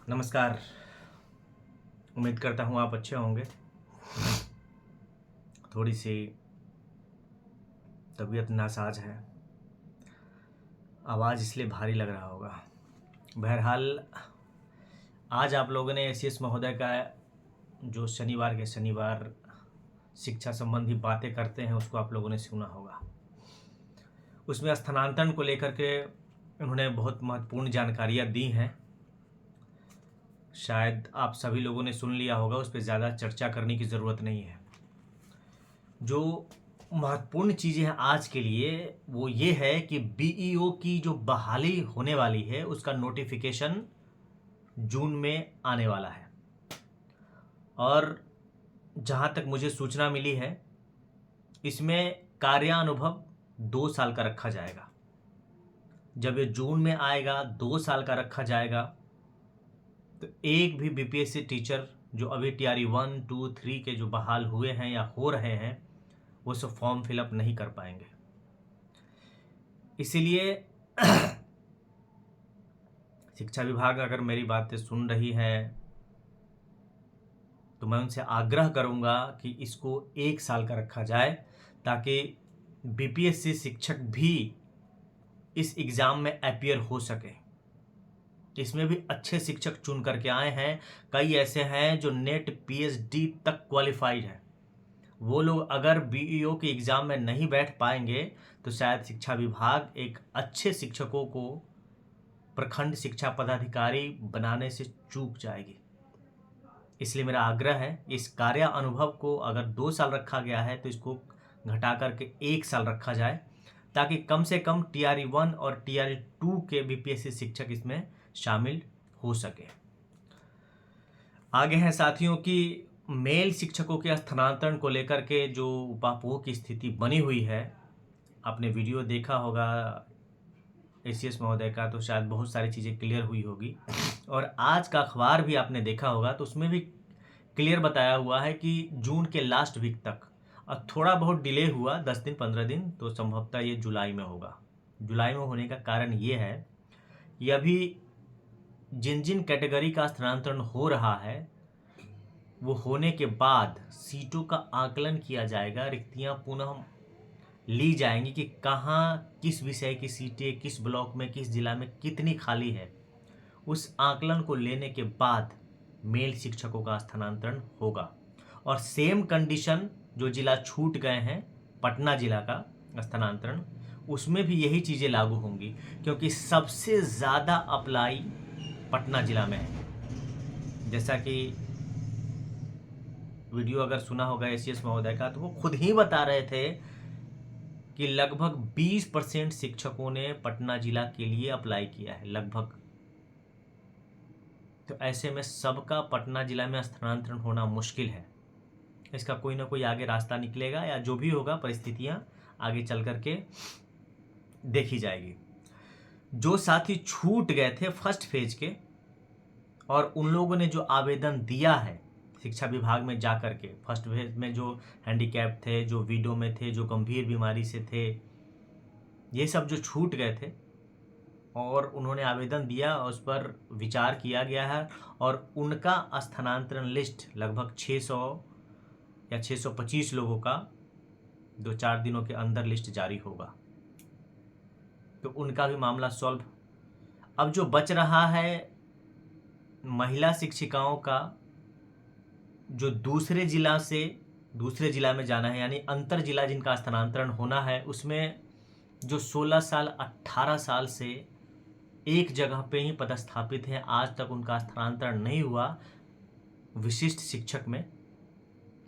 नमस्कार। उम्मीद करता हूँ आप अच्छे होंगे। थोड़ी सी तबीयत नासाज है, आवाज़ इसलिए भारी लग रहा होगा। बहरहाल आज आप लोगों ने एसीएस महोदय का जो शनिवार के शनिवार शिक्षा संबंधी बातें करते हैं उसको आप लोगों ने सुना होगा। उसमें स्थानांतरण को लेकर के उन्होंने बहुत महत्वपूर्ण जानकारियाँ दी हैं। शायद आप सभी लोगों ने सुन लिया होगा, उस पर ज़्यादा चर्चा करने की ज़रूरत नहीं है। जो महत्वपूर्ण चीज़ें हैं आज के लिए वो ये है कि बीईओ की जो बहाली होने वाली है उसका नोटिफिकेशन जून में आने वाला है। और जहाँ तक मुझे सूचना मिली है इसमें कार्यानुभव 2 साल का रखा जाएगा। जब ये जून में आएगा 2 साल का रखा जाएगा तो एक भी बीपीएससी टीचर जो अभी टीआरई 1, 2, 3 के जो बहाल हुए हैं या हो रहे हैं वो सब फॉर्म फिलअप नहीं कर पाएंगे। इसीलिए शिक्षा विभाग अगर मेरी बातें सुन रही है तो मैं उनसे आग्रह करूंगा कि इसको 1 साल का रखा जाए ताकि बीपीएससी शिक्षक भी इस एग्ज़ाम में अपीयर हो सके। इसमें भी अच्छे शिक्षक चुन करके आए हैं। कई ऐसे हैं जो नेट पीएचडी तक क्वालिफाइड हैं। वो लोग अगर बीईओ के एग्ज़ाम में नहीं बैठ पाएंगे तो शायद शिक्षा विभाग एक अच्छे शिक्षकों को प्रखंड शिक्षा पदाधिकारी बनाने से चूक जाएगी। इसलिए मेरा आग्रह है इस कार्य अनुभव को अगर 2 साल रखा गया है तो इसको घटा करके 1 साल रखा जाए ताकि कम से कम टीआरई 1 और टीआरई 2 के बीपीएससी शिक्षक इसमें शामिल हो सके। आगे हैं साथियों की मेल शिक्षकों के स्थानांतरण को लेकर के जो उपापोह की स्थिति बनी हुई है। आपने वीडियो देखा होगा एसीएस महोदय का तो शायद बहुत सारी चीज़ें क्लियर हुई होगी। और आज का अखबार भी आपने देखा होगा तो उसमें भी क्लियर बताया हुआ है कि जून के लास्ट वीक तक, और थोड़ा बहुत डिले हुआ 10 दिन 15 दिन, तो संभवतः ये जुलाई में होगा। जुलाई में होने का कारण ये है कि अभी जिन जिन कैटेगरी का स्थानांतरण हो रहा है वो होने के बाद सीटों का आकलन किया जाएगा, रिक्तियां पुनः ली जाएंगी कि कहाँ किस विषय की सीटें किस ब्लॉक में किस जिला में कितनी खाली है। उस आकलन को लेने के बाद मेल शिक्षकों का स्थानांतरण होगा। और सेम कंडीशन जो जिला छूट गए हैं पटना जिला का स्थानांतरण, उसमें भी यही चीज़ें लागू होंगी क्योंकि सबसे ज़्यादा अप्लाई पटना जिला में है। जैसा कि वीडियो अगर सुना होगा एसीएस महोदय का तो वो खुद ही बता रहे थे कि लगभग 20% शिक्षकों ने पटना जिला के लिए अप्लाई किया है लगभग। तो ऐसे में सबका पटना जिला में स्थानांतरण होना मुश्किल है। इसका कोई ना कोई आगे रास्ता निकलेगा या जो भी होगा परिस्थितियां आगे चल करके देखी जाएगी। जो साथी छूट गए थे फर्स्ट फेज के और उन लोगों ने जो आवेदन दिया है शिक्षा विभाग में जा कर के, फर्स्ट फेज में जो हैंडीकैप थे, जो विडो में थे, जो गंभीर बीमारी से थे, ये सब जो छूट गए थे और उन्होंने आवेदन दिया, उस पर विचार किया गया है और उनका स्थानांतरण लिस्ट लगभग 600 या 625 लोगों का 2-4 दिनों के अंदर लिस्ट जारी होगा। तो उनका भी मामला सॉल्व। अब जो बच रहा है महिला शिक्षिकाओं का, जो दूसरे जिला से दूसरे जिला में जाना है यानी अंतर जिला जिनका स्थानांतरण होना है, उसमें जो 16 साल 18 साल से एक जगह पे ही पदस्थापित हैं, आज तक उनका स्थानांतरण नहीं हुआ विशिष्ट शिक्षक में,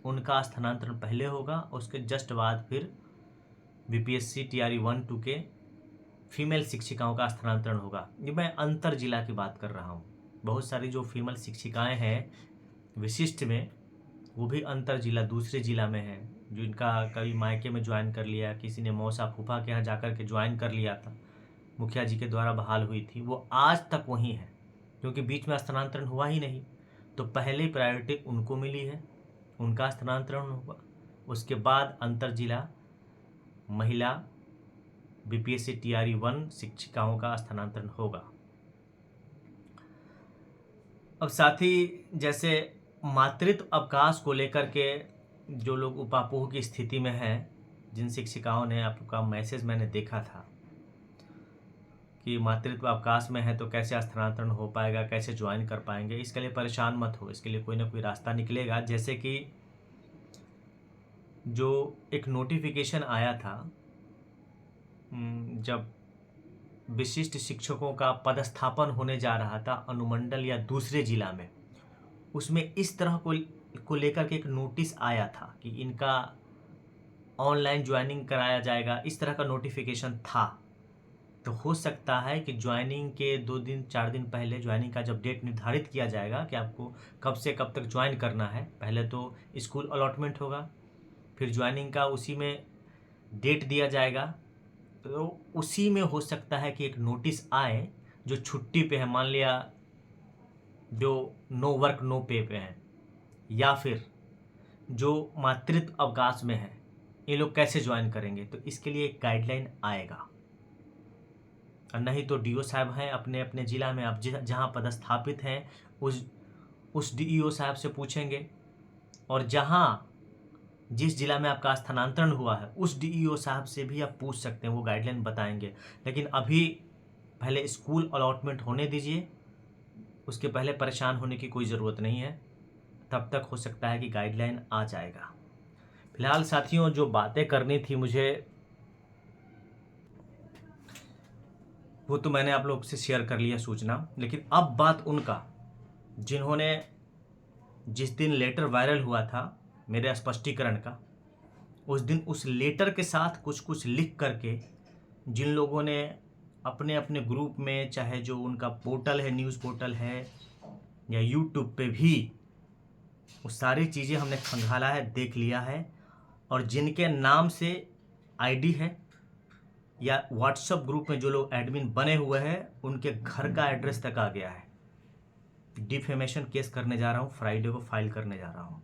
उनका स्थानांतरण पहले होगा। उसके जस्ट बाद फिर बीपीएससी टीआरई 1, 2 के फीमेल शिक्षिकाओं का स्थानांतरण होगा। ये मैं अंतर जिला की बात कर रहा हूँ। बहुत सारी जो फीमेल शिक्षिकाएं हैं विशिष्ट में वो भी अंतर जिला दूसरे जिला में है, जो इनका कभी मायके में ज्वाइन कर लिया, किसी ने मौसा फूफा के यहाँ जाकर के ज्वाइन कर लिया था, मुखिया जी के द्वारा बहाल हुई थी, वो आज तक वहीं है क्योंकि बीच में स्थानांतरण हुआ ही नहीं। तो पहले प्रायोरिटी उनको मिली है, उनका स्थानांतरण होगा। उसके बाद अंतर जिला महिला बीपीएससी टीआरई 1 शिक्षिकाओं का स्थानांतरण होगा। अब साथ ही जैसे मातृत्व अवकाश को लेकर के जो लोग उपापोह की स्थिति में हैं, जिन शिक्षिकाओं ने आपका मैसेज मैंने देखा था कि मातृत्व अवकाश में है तो कैसे स्थानांतरण हो पाएगा, कैसे ज्वाइन कर पाएंगे, इसके लिए परेशान मत हो, इसके लिए कोई ना कोई रास्ता निकलेगा। जैसे कि जो एक नोटिफिकेशन आया था जब विशिष्ट शिक्षकों का पदस्थापन होने जा रहा था अनुमंडल या दूसरे जिला में, उसमें इस तरह को लेकर के एक नोटिस आया था कि इनका ऑनलाइन ज्वाइनिंग कराया जाएगा, इस तरह का नोटिफिकेशन था। तो हो सकता है कि ज्वाइनिंग के 2 दिन 4 दिन पहले ज्वाइनिंग का जब डेट निर्धारित किया जाएगा कि आपको कब से कब तक ज्वाइन करना है, पहले तो स्कूल अलॉटमेंट होगा, फिर ज्वाइनिंग का उसी में डेट दिया जाएगा, तो उसी में हो सकता है कि एक नोटिस आए जो छुट्टी पे है, मान लिया जो नो वर्क नो पे पे हैं, या फिर जो मातृत्व अवकाश में है, ये लोग कैसे ज्वाइन करेंगे। तो इसके लिए एक गाइडलाइन आएगा। और नहीं तो डीओ साहब हैं अपने अपने ज़िला में, आप जहाँ पदस्थापित हैं उस डीईओ साहब से पूछेंगे, और जहाँ जिस जिला में आपका स्थानांतरण हुआ है उस डीईओ साहब से भी आप पूछ सकते हैं, वो गाइडलाइन बताएंगे। लेकिन अभी पहले स्कूल अलॉटमेंट होने दीजिए, उसके पहले परेशान होने की कोई ज़रूरत नहीं है, तब तक हो सकता है कि गाइडलाइन आ जाएगा। फिलहाल साथियों, जो बातें करनी थी मुझे वो तो मैंने आप लोग से शेयर कर लिया सूचना, लेकिन अब बात उनका जिन्होंने जिस दिन लेटर वायरल हुआ था मेरे स्पष्टीकरण का, उस दिन उस लेटर के साथ कुछ कुछ लिख करके जिन लोगों ने अपने अपने ग्रुप में, चाहे जो उनका पोर्टल है, न्यूज़ पोर्टल है या यूट्यूब पे भी, वो सारी चीज़ें हमने खंगाला है, देख लिया है। और जिनके नाम से आईडी है या व्हाट्सएप ग्रुप में जो लोग एडमिन बने हुए हैं, उनके घर का एड्रेस तक आ गया है। डिफेमेशन केस करने जा रहा हूँ, फ्राइडे को फाइल करने जा रहा हूँ।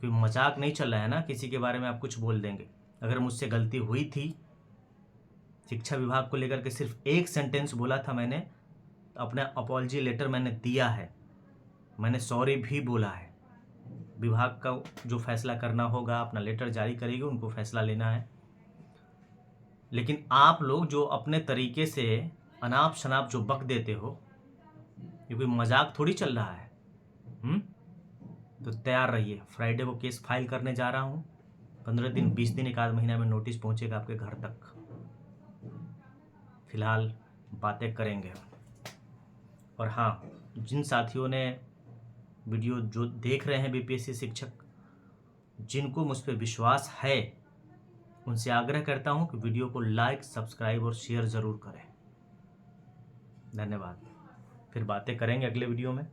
कोई मजाक नहीं चल रहा है ना, किसी के बारे में आप कुछ बोल देंगे। अगर मुझसे गलती हुई थी, शिक्षा विभाग को लेकर के सिर्फ एक सेंटेंस बोला था मैंने, अपना अपॉलजी लेटर मैंने दिया है, मैंने सॉरी भी बोला है। विभाग का जो फैसला करना होगा, अपना लेटर जारी करेगी, उनको फैसला लेना है। लेकिन आप लोग जो अपने तरीके से अनाप शनाप जो बक देते हो, ये कोई मजाक थोड़ी चल रहा है। तो तैयार रहिए, फ्राइडे को केस फाइल करने जा रहा हूँ। 15 दिन 20 दिन 1 आध महीना में नोटिस पहुंचेगा आपके घर तक। फिलहाल बातें करेंगे। और हाँ, जिन साथियों ने वीडियो जो देख रहे हैं बीपीएससी शिक्षक, जिनको मुझ पर विश्वास है, उनसे आग्रह करता हूं कि वीडियो को लाइक, सब्सक्राइब और शेयर ज़रूर करें। धन्यवाद। फिर बातें करेंगे अगले वीडियो में।